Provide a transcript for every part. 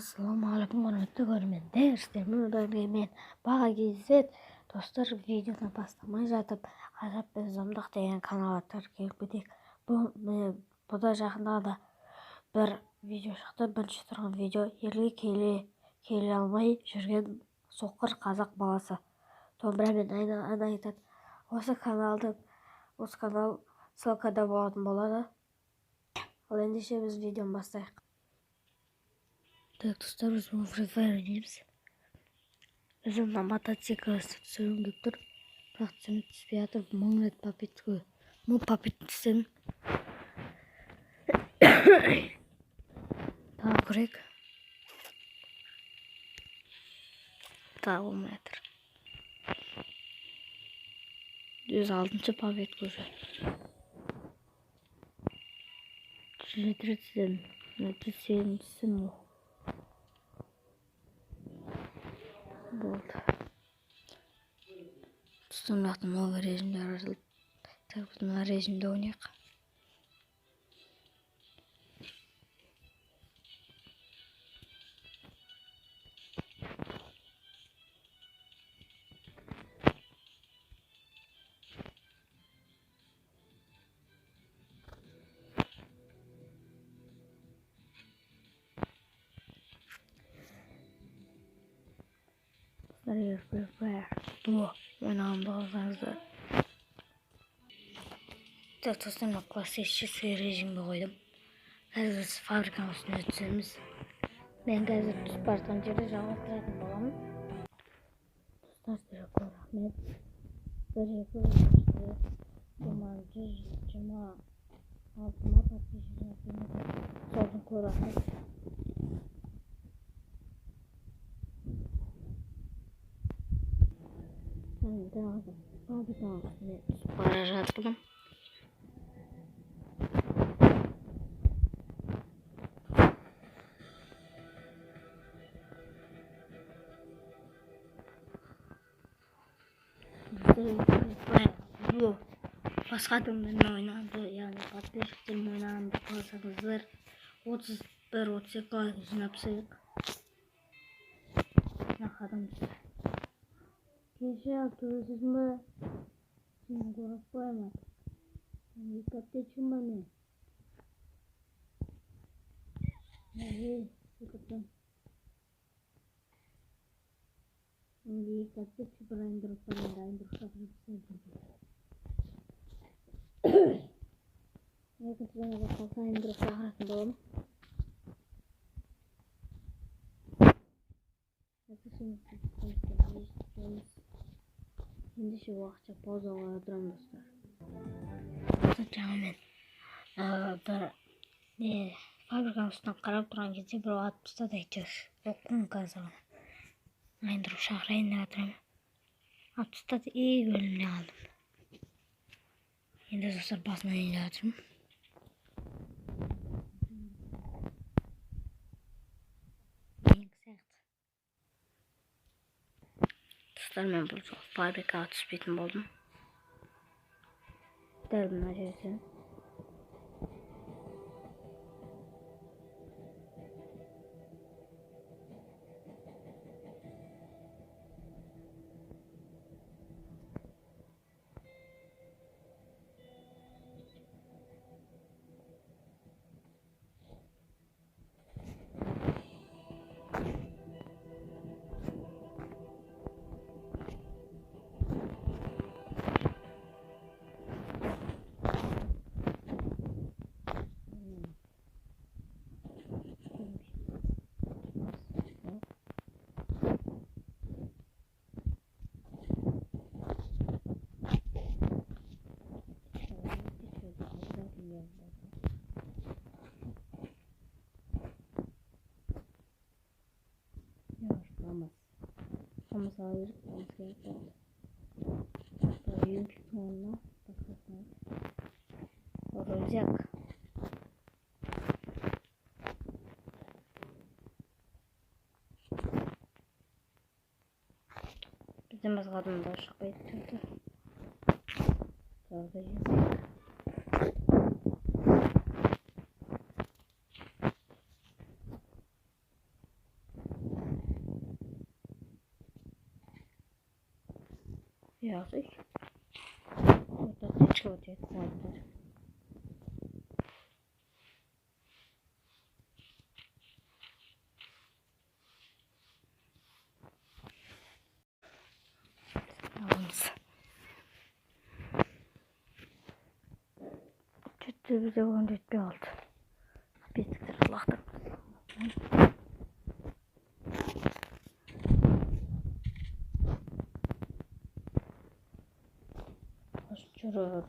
Ассалаумағалейкум құрметті көрермендер, мен баға кезет достар, видеоны бастамай жатып ғажап пен зұлымдық деген каналға тіркеліп кетейік. Бұда жақында да бір видео шықты. Бірінші тұрған видео елге келе алмай жүрген соқыр қазақ баласы домбырамен ән айтады. Осы канал ссылкада болатын болады. Ал ендеше біз видеоны бастайық. Так, достар, біз бұл Free Fire ойнаймыз. Біз онда мотоциклісті түсіргім келіп тұр. Бірақ түсіріп түспей жатыр. 1000 рет попытка. 1000 попытка істедім. Тағы көрейік. Тағы болмай жатыр. 106-шы попытка уже. 130-ден 107-шісі ме? Болды. Тұстымлақтың новый режимде аразылып. Так, біз мына режимде ойнайық. Бұл ойнаған болғанызды. Так, достар, классический режимге қойдым. Қазір біз фабриканың үстіне түсеміз. Мен қазір түсіп бара жатқан жерде жалғастыратын боламын. Достар, сіздерге көп рахмет. 126-ма солдың көп рахмет. Фабриканың үстіне түсіп бара жатырмын. Басқа адамдармен ойнағанды, яғни подписчиктермен ойнағанды қаласаңыздар 31-32 лайк жинап тастайық. Нақадымыз. Кеше алып ме? Сені көріп қойма. Екі аптечу ма мен? Екі аптечу бір айындырып екіншіден де қалса айындырып шағыратын боламын. Ендеше уақытша паузаға отырамын, достар. Жаңа мен фабриканың үстінен қарап тұрған кезде бір атып тастады әйтеуір. Оқуым қазір айындырып шақырайын деп отырамын. Атып тастады, өліміне қалдым. Енді достар басына дейін жатырмын. Достар, мен бұл жол фабрикаға түспейтін болдым. Дәл мына жерден. Olmasa ayırıp büyük sonuna bakıyorsunuz. Olacak. Bizim bazılardan da aşağı ettirdi. Sonra yazık. Yazık. Burada çıkıyor diye koydular. Yalnız. Ciddi bize 14 bir oldu. Bir tıktır Allah'tan. Şurada.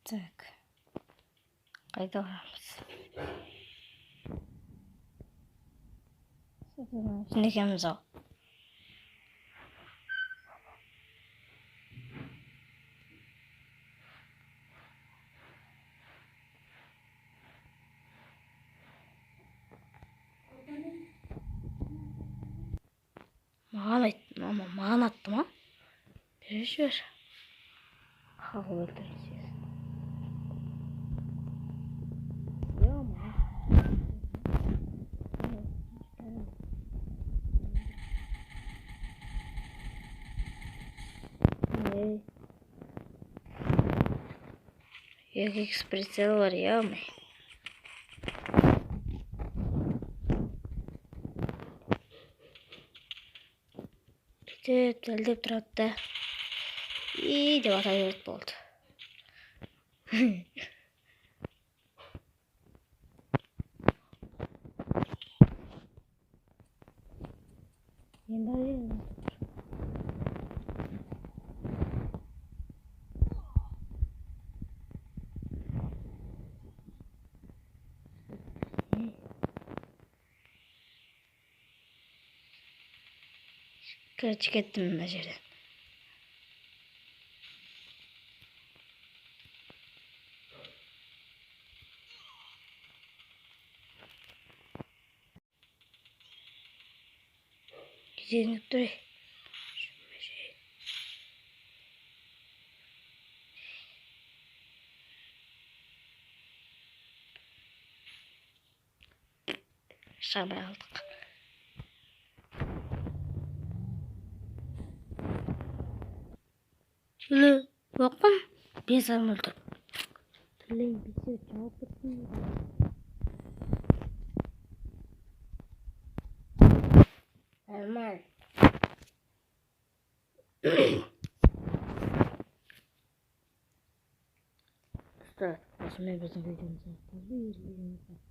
Так. Kayda varmış. Şimdi kendimiz al. Mağan ettim ama mağan attım ha. Bir şey var. Hava öldüreceğiz. Ya ama. Ne? Yok ekspresel var ya ama. Dəldə тұрады. Деп атай өрт болды. Енді Kırıcı ettim ben жерден. Gidelim dur. Şabay aldık. Şöyle bakın. Bir zaman öldüm. Tüleyim bir şey çarpıttım. Hemen. İşte aslında bizim videomuzda bir videomuzda.